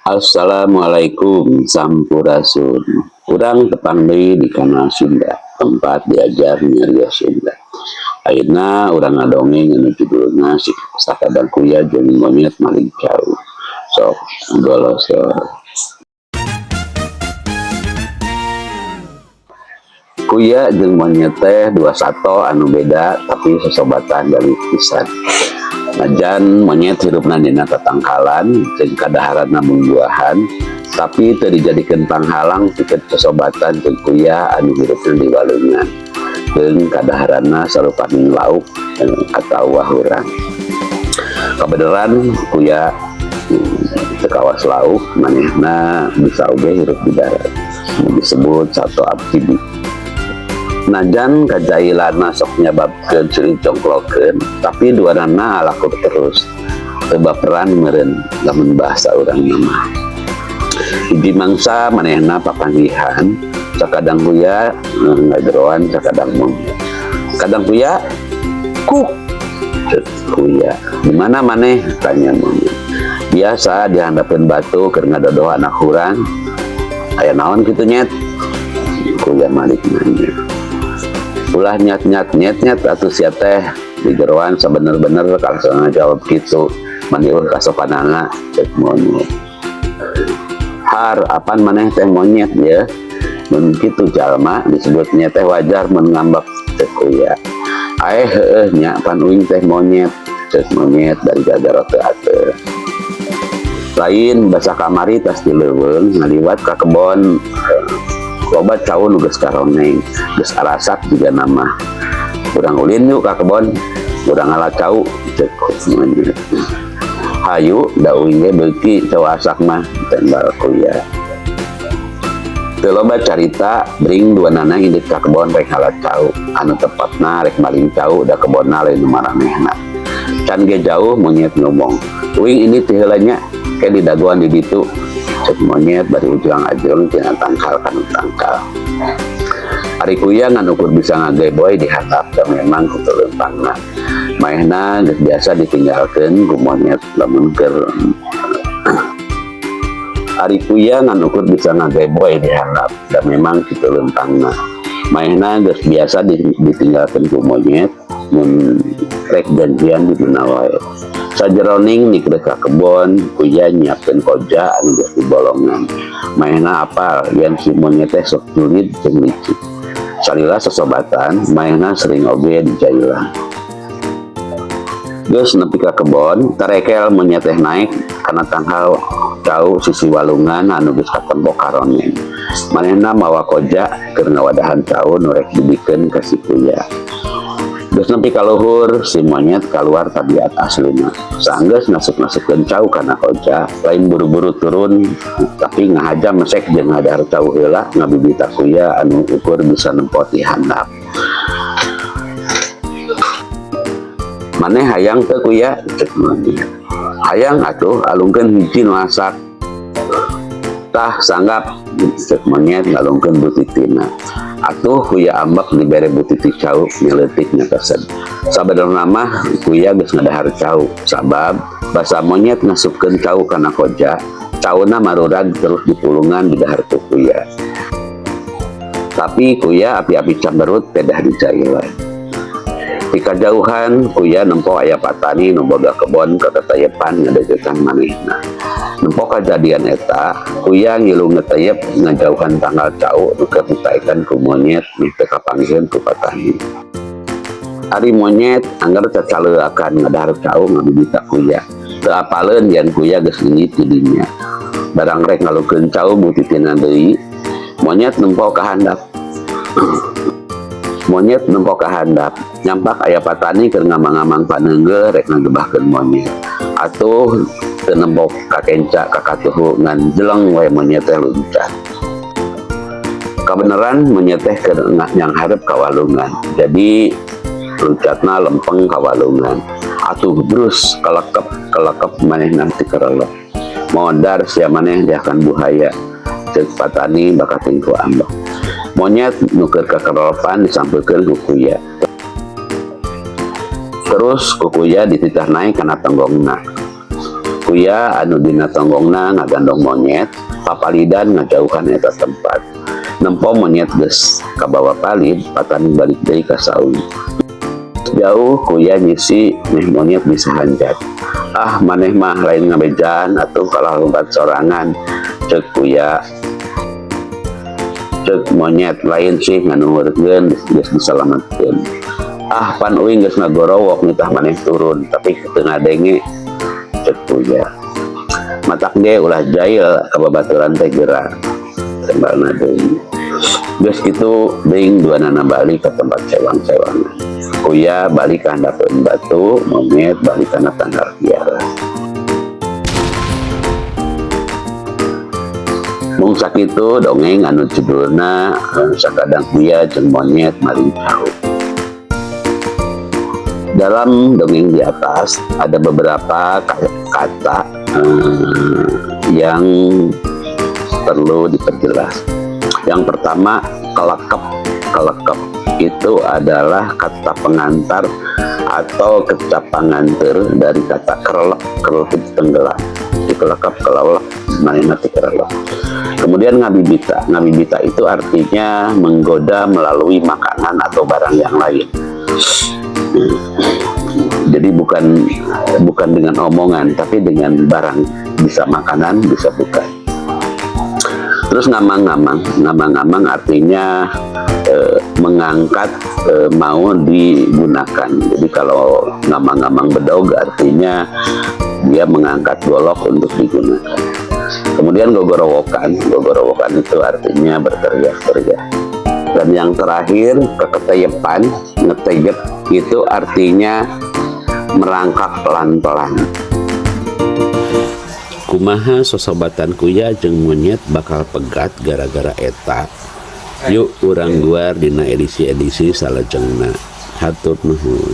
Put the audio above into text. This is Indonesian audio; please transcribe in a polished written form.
Assalamualaikum sampurasun. Urang tepang deui di Kanal Sunda, tempat diajar nyarios Sunda. Ayeuna urang ngadongeng anu judulna si Sakadang Kuya jeung Monyet Maling Cau. Sok golosor. Kuya jeung monyet teh dua sato anu beda tapi sesobatan dari pisan. Najan monyet hirupna dina tatangkalan jeung kadaharanna buah-buahan tapi teu dijadikeun panghalang pikeun sesobatan jeung kuya anu hirupna di walungan jeung kadaharanna sarupaning lauk atawa urang. Kabeneran kuya teu kawas lauk manehna bisa oge hirup di darat disebut sato amfibi. Najan kajailana sok nyababkeun ceuing congklokeun tapi duanana alaku terus teu baperan meureun lamun bahasa urang mah. Hiji mangsa manehna papanggihan Sakadang Kuya ngajeroan Sakadang Monyet. Kadang Kuya, kuk Kuya, di mana maneh tanya Monyet. Biasa dihandapkeun batu keur ngadodoh anak urang. Aya naon kitu nyet? Kuya malik nanya. Ulah nyat atuh sia teh di jeroan sabener-bener langsung ngajawab kitu maniur kasopanana cek Monyet. Har apan maneh teh Monyet ya mun kitu jalma disebutnya teh wajar mun ngambek cek Kuya. Heueuh nya pan uing teh Monyet cek Monyet dari gagarot teu ateu. Lain basa kamari tas di leuweung ngaliwat ka kebon loba cau nu geus karoneng geus arasak juga nama urang ulin yuk ka kebon urang ngala cau cek Monyet. Hayu da uing ge beuki cau asak mah tembal Kuya. Teu loba carita bring duanana indit ka kebon rek ngala cau anu tepatna rek maling cau da kebonna lain nu maranehna. Can ge jauh Monyet ngomong uing ini teh heula nya ke di dagoan di ditu cek Monyet bari ujang ajeng tina tangkal kan tangkal. Ari Kuya ngan ukur bisa ngageboy dihandap dan memang kutu leumpangna. Maehna geus biasa ditinggalkeun ku Monyet lamun keur Ari Kuya ngan ukur bisa ngageboy dihandap dan memang kitu leumpangna. Maehna geus biasa ditinggalkeun ku Monyet mun rek janjian di dina wae. Sajeroning nikreh ka kebon Kuya nyiapkeun koja anu geus dibolongan. Maehna apal yen si Monyet teh sok julid jeung licik. Salila sesobatan maehna sering oge dijailang. Geus nepi ka kebon tarekel Monyet teh naik kana tangkal cau sisi walungan anu geus katempo karoneng. Manehna mawa koja keur ngawadahan cau nu rek dibikeun ka si Kuya. Geus nepi ka luhur si Monyet kaluar tabiat aslina. Saenggeus ngasuk-ngasukkeun cau kana koja, lain buru-buru turun tapi ngahaja mesek jeung ngadahar cau heula ngabibita Kuya anu ukur bisa nempot di handap. Maneh hayang teu Kuya cek Monyet. Hayang atuh alungkeun hiji nu asak. Tah sanggap cek Monyet ngalungkeun butitina. Atuh Kuya ambek dibere butiti cau nyeleutik nyakeseun. Sabenerna mah Kuya geus ngadahar cau sabab basa Monyet ngasupkeun cau kana koja, cauna marurag terus dipulungan di dahar ku Kuya. Tapi Kuya api-api camberut pedah dicailan. Di kajauhan Kuya nempo aya patani nu boga kebon katatayepan ngadegekan manehna. Nempo kajadian eta Kuya ngilu ngetayep ngajauhan tanggal cau nu keur ditaekan ku Monyet nu teu kapangieun ku patani. Ari Monyet anggar cacaleuakan ngadahar cau ngabibita Kuya. Teu apaleun yen Kuya geus ningit di dinya. Barang rek ngalungkeun cau butitina deui, Monyet nempo ka handap. Monyet nempo ka handap, nyampak aya patani keur ngamang-ngamang paneunggeuh rek ngagebahkeun Monyet. Atuh teu nempo ka kenca ka katuhu ngan jeleng we Monyet teh luncat. Kabeneran Monyet teh keur nyangharep ka walungan. Jadi luncatna lempeng ka walungan. Atuh brus kelekep manehna teu kerelep. Modar sia maneh diakan buhaya. Ceuk patani bakat tingku ambek. Monyet nuker kekerelepan disampaikan ku Kuya. Terus ku Kuya dititah naik karena tenggongna. kuya anu dina tonggongna ngagandong monyet, papalidan ngajauhan eta tempat. Nempo monyet geus kabawa palid, patan balik deui ka saung. Jauh kuya nyisi meh monyet bisa hanjat. Ah maneh mah lain ngabejaan atuh kalah lompat sorangan, ceuk kuya. Ceuk monyet lain sih nganuhurkeun geus disalametkeun. Ah pan uing geus ngagorowok nitah maneh turun, tapi teu ngadenge, ceuk kuya. Matak ge ulah jail ka babaturan teh geura. Tembalna deui. Geus kitu deing duanana balik ke tempat sewang-sewang. Kuya balik ka handapeun batu, monyet balik kana tanggal kiara. Mung sakitu dongeng anu judulna Sakadang Kuya jeung Monyet Maling Tahu. Dalam dongeng di atas ada beberapa kata yang perlu diperjelas. Yang pertama, kelekep. Kelekep itu adalah kata pengantar atau kecap panganter dari kata kerelep. Kerelep itu tenggelam. Dikelekep kelelep, mana nanti kerelep. Kemudian ngabibita. Ngabibita itu artinya menggoda melalui makanan atau barang yang lain. Jadi bukan dengan omongan, tapi dengan barang, bisa makanan, bisa bukan. Terus ngamang-ngamang artinya mengangkat, mau digunakan. Jadi kalau ngamang-ngamang bedog artinya dia mengangkat golok untuk digunakan. Kemudian gogorowokan itu artinya berteriak-teriak. Dan yang terakhir keketeyepan, ngeteyep itu artinya merangkak pelan-pelan. Kumaha sosobatan kuya jeung monyet bakal pegat gara-gara eta. Yuk urang guar dina edisi-edisi salajengna. Hatur nuhun.